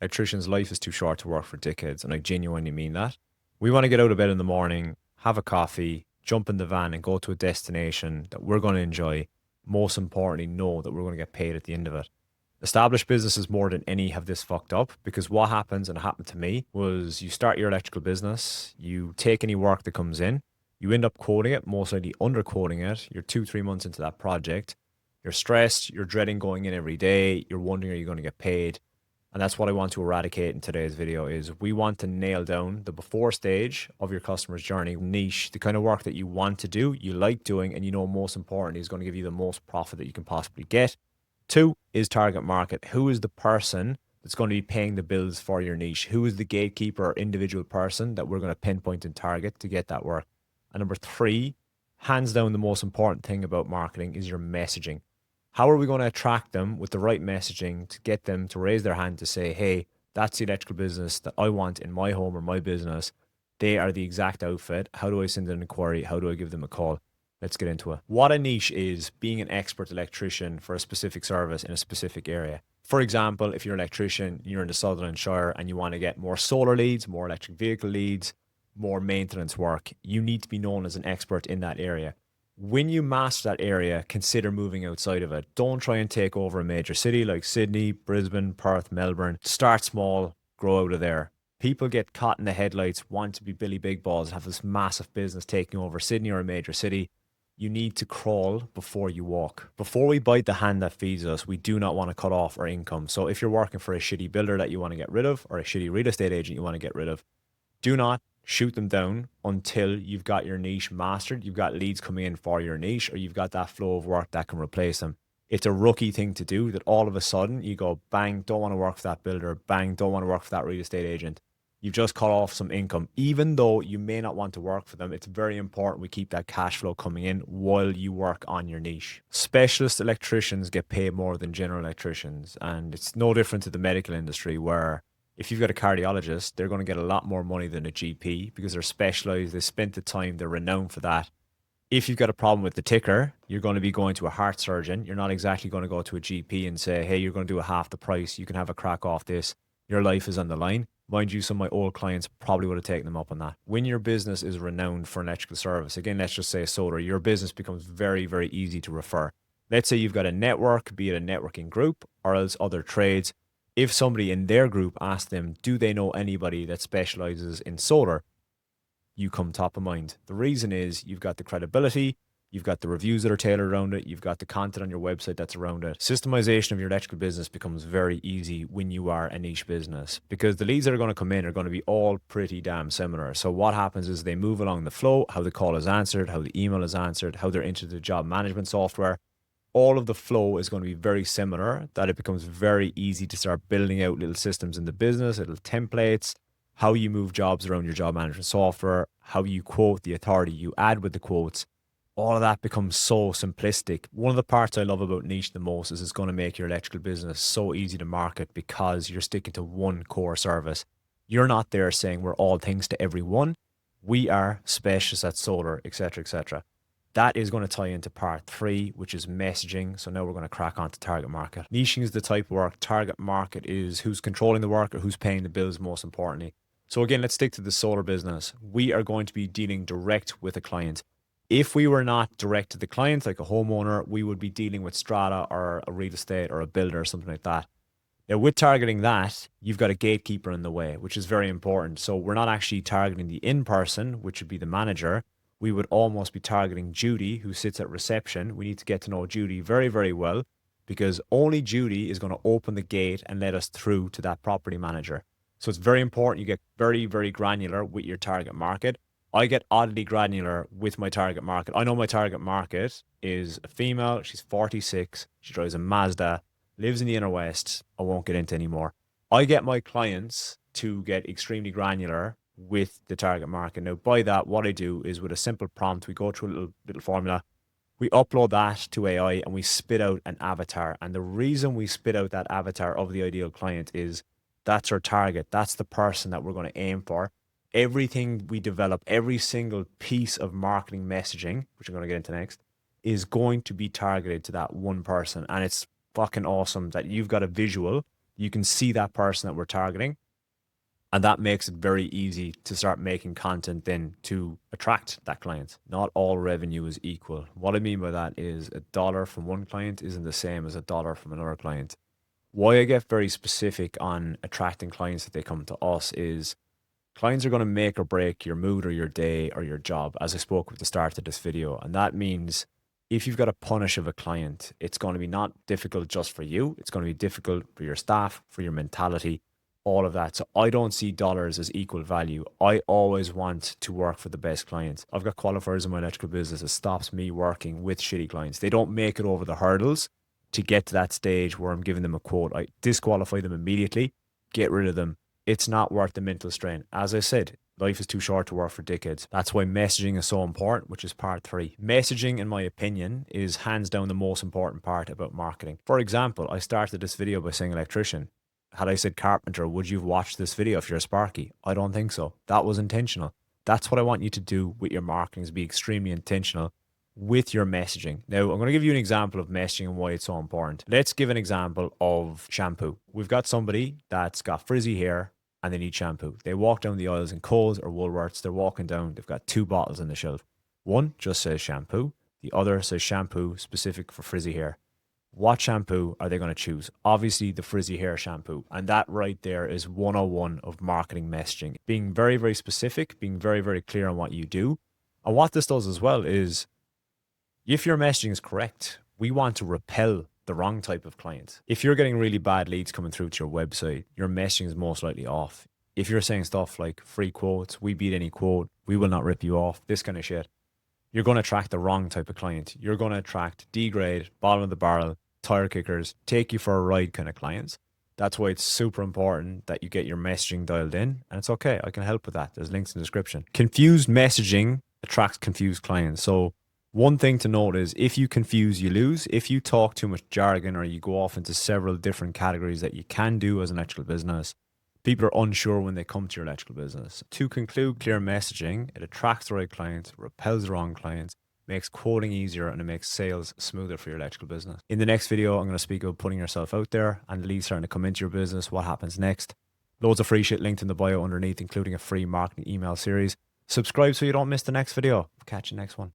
Electricians' life is too short to work for dickheads, and I genuinely mean that. We want to get out of bed in the morning, have a coffee, jump in the van, and go to a destination that we're going to enjoy. Most importantly, know that we're going to get paid at the end of it. Established businesses more than any have this fucked up because what happens, and it happened to me, was you start your electrical business, you take any work that comes in, you end up quoting it, most likely underquoting it. You're 2, 3 months into that project. You're stressed, you're dreading going in every day, you're wondering, are you going to get paid? And that's what I want to eradicate in today's video is we want to nail down the before stage of your customer's journey, niche, the kind of work that you want to do, you like doing, and you know most importantly is going to give you the most profit that you can possibly get. Two is target market. Who is the person that's going to be paying the bills for your niche? Who is the gatekeeper or individual person that we're going to pinpoint and target to get that work? And number three, hands down, the most important thing about marketing is your messaging. How are we going to attract them with the right messaging to get them to raise their hand to say, hey, that's the electrical business that I want in my home or my business. They are the exact outfit. How do I send an inquiry? How do I give them a call? Let's get into it. What a niche is being an expert electrician for a specific service in a specific area. For example, if you're an electrician, you're in the Sutherland Shire and you want to get more solar leads, more electric vehicle leads, more maintenance work, you need to be known as an expert in that area. When you master that area, consider moving outside of it. Don't try and take over a major city like Sydney, Brisbane, Perth, Melbourne. Start small, grow out of there. People get caught in the headlights, want to be Billy Big Balls, have this massive business taking over Sydney or a major city. You need to crawl before you walk. Before we bite the hand that feeds us, we do not want to cut off our income. So if you're working for a shitty builder that you want to get rid of or a shitty real estate agent you want to get rid of, do not shoot them down until you've got your niche mastered, you've got leads coming in for your niche, or you've got that flow of work that can replace them. It's a rookie thing to do that all of a sudden you go, bang, don't want to work for that builder, bang, don't want to work for that real estate agent. You've just cut off some income. Even though you may not want to work for them, it's very important we keep that cash flow coming in while you work on your niche. Specialist electricians get paid more than general electricians, and it's no different to the medical industry where if you've got a cardiologist, they're going to get a lot more money than a GP because they're specialized, they spent the time, they're renowned for that. If you've got a problem with the ticker, you're going to be going to a heart surgeon. You're not exactly going to go to a GP and say, hey, you're going to do a half the price. You can have a crack off this. Your life is on the line. Mind you, some of my old clients probably would have taken them up on that. When your business is renowned for an electrical service, again, let's just say solar, your business becomes very, very easy to refer. Let's say you've got a network, be it a networking group or else other trades. If somebody in their group asks them, do they know anybody that specializes in solar? You come top of mind. The reason is you've got the credibility, you've got the reviews that are tailored around it, you've got the content on your website that's around it. Systemization of your electrical business becomes very easy when you are a niche business because the leads that are going to come in are going to be all pretty damn similar. So what happens is they move along the flow, how the call is answered, how the email is answered, how they're into the job management software. All of the flow is going to be very similar, that it becomes very easy to start building out little systems in the business, little templates, how you move jobs around your job management software, how you quote, the authority you add with the quotes. All of that becomes so simplistic. One of the parts I love about niche the most is it's going to make your electrical business so easy to market because you're sticking to one core service. You're not there saying we're all things to everyone. We are specialists at solar, etc., etc. That is going to tie into part three, which is messaging. So now we're going to crack on to target market. Niching is the type of work. Target market is who's controlling the work or who's paying the bills, most importantly. So again, let's stick to the solar business. We are going to be dealing direct with a client. If we were not direct to the client, like a homeowner, we would be dealing with strata or a real estate or a builder or something like that. Now, with targeting that, you've got a gatekeeper in the way, which is very important. So we're not actually targeting the in-person, which would be the manager. We would almost be targeting Judy, who sits at reception. We need to get to know Judy very, very well because only Judy is going to open the gate and let us through to that property manager. So it's very important you get very, very granular with your target market. I get oddly granular with my target market. I know my target market is a female. She's 46. She drives a Mazda, lives in the inner west. I won't get into anymore. I get my clients to get extremely granular with the target market. Now, by that, what I do is with a simple prompt, we go through a little formula. We upload that to AI and we spit out an avatar. And the reason we spit out that avatar of the ideal client is that's our target. That's the person that we're going to aim for. Everything we develop, every single piece of marketing messaging, which I'm going to get into next, is going to be targeted to that one person. And it's fucking awesome that you've got a visual You can see that person that we're targeting, and that makes it very easy to start making content then to attract that client. Not all revenue is equal. What I mean by that is $1 from one client isn't the same as $1 from another client. Why I get very specific on attracting clients that they come to us is clients are going to make or break your mood or your day or your job, as I spoke at the start of this video. And that means if you've got a punish of a client, it's going to be not difficult just for you. It's going to be difficult for your staff, for your mentality, all of that. So I don't see dollars as equal value. I always want to work for the best clients. I've got qualifiers in my electrical business. It stops me working with shitty clients. They don't make it over the hurdles to get to that stage where I'm giving them a quote. I disqualify them immediately, get rid of them. It's not worth the mental strain. As I said, life is too short to work for dickheads. That's why messaging is so important, which is part 3. Messaging, in my opinion, is hands down the most important part about marketing. For example, I started this video by saying electrician. Had I said carpenter, would you have watched this video if you're a Sparky? I don't think so. That was intentional. That's what I want you to do with your marketing, is be extremely intentional with your messaging. Now, I'm going to give you an example of messaging and why it's so important. Let's give an example of shampoo. We've got somebody that's got frizzy hair and they need shampoo. They walk down the aisles in Coles or Woolworths. They're walking down. They've got 2 bottles on the shelf. One just says shampoo. The other says shampoo specific for frizzy hair. What shampoo are they going to choose? Obviously, the frizzy hair shampoo. And that right there is 101 of marketing messaging. Being very, very specific, being very, very clear on what you do. And what this does as well is, if your messaging is correct, we want to repel the wrong type of client. If you're getting really bad leads coming through to your website, your messaging is most likely off. If you're saying stuff like free quotes, we beat any quote, we will not rip you off, this kind of shit, you're going to attract the wrong type of client. You're going to attract D-grade, bottom of the barrel, tire kickers, take you for a ride kind of clients. That's why it's super important that you get your messaging dialed in. And it's okay, I can help with that. There's links in the description. Confused messaging attracts confused clients. So one thing to note is, if you confuse, you lose. If you talk too much jargon or you go off into several different categories that you can do as an electrical business, people are unsure when they come to your electrical business. To conclude, clear messaging, it attracts the right clients, repels the wrong clients, makes quoting easier, and it makes sales smoother for your electrical business. In the next video, I'm going to speak about putting yourself out there and leads starting to come into your business, what happens next. Loads of free shit linked in the bio underneath, including a free marketing email series. Subscribe so you don't miss the next video. Catch you next one.